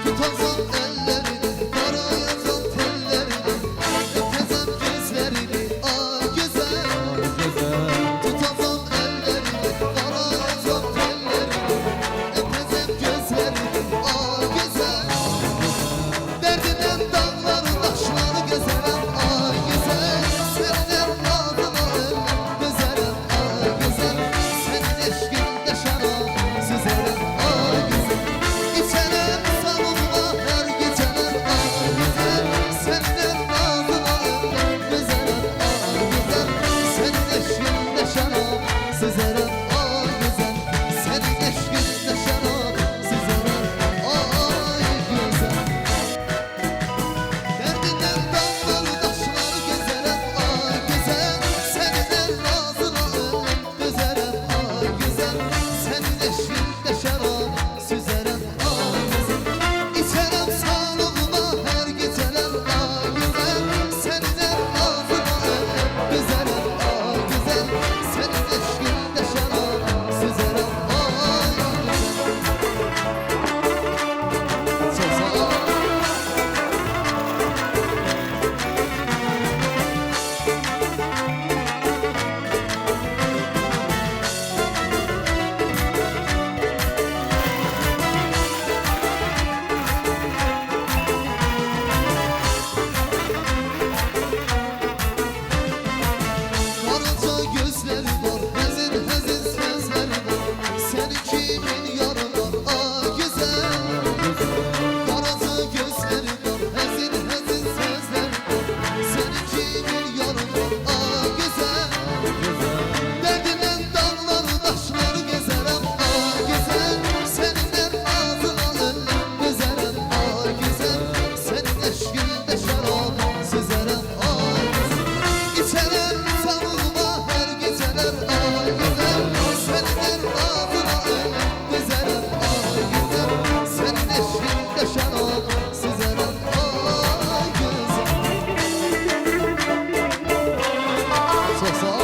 Tutasam ellerini, karayazan tellerini, öpesem gözlerini, ay güzel. Tutasam ellerini, karayazan tellerini, öpesem gözlerini, ay güzel. Derdinden dağları, taşları güzelim, ay güzel. Senden ağzıma ölüm, güzelim, ay güzel. Senin eşkinde şarap, süzerim, ay güzel. İçerim savunma her geceler, ay güzel. Senden ağzıma ölüm, güzelim, ay güzel. Senin eşkinde şarap, süzerim, ay güzel. Senin eşkinde şarap, süzerim, ay güzel. Derdinden dağları, taşları güzelim, ay güzel. Senden ağzıma ölüm, güzelim, ay güzel. Senin eşkinde şarap, süzerim, ay güzel. İçerim sağlığıma her geceler, ay güzel. Senden ağzıma ölüm, güzelim, ay güzel. Senin eşkinde şarap, süzerim, ay güzel. Çok sağ ol. Karaca gözleri var, hazin hazin sözleri var. Seni kimin yarı var, ay güzel. Karaca gözleri var, hazin hazin sözleri var. Seni kimin yarı var, ay güzel. Derdinden dağları, taşları gezerim, ay güzel. Senden ağzıma ölüm, güzelim, ay güzel. Senin eşkinde şarap, süzerim, ay güzel. İçerim savunma her geceler, ay güzel. Senden ağzıma ölüm, güzelim, ay güzel. Senin eşkinde şarap, süzerim, ay güzel. Çok sağ ol.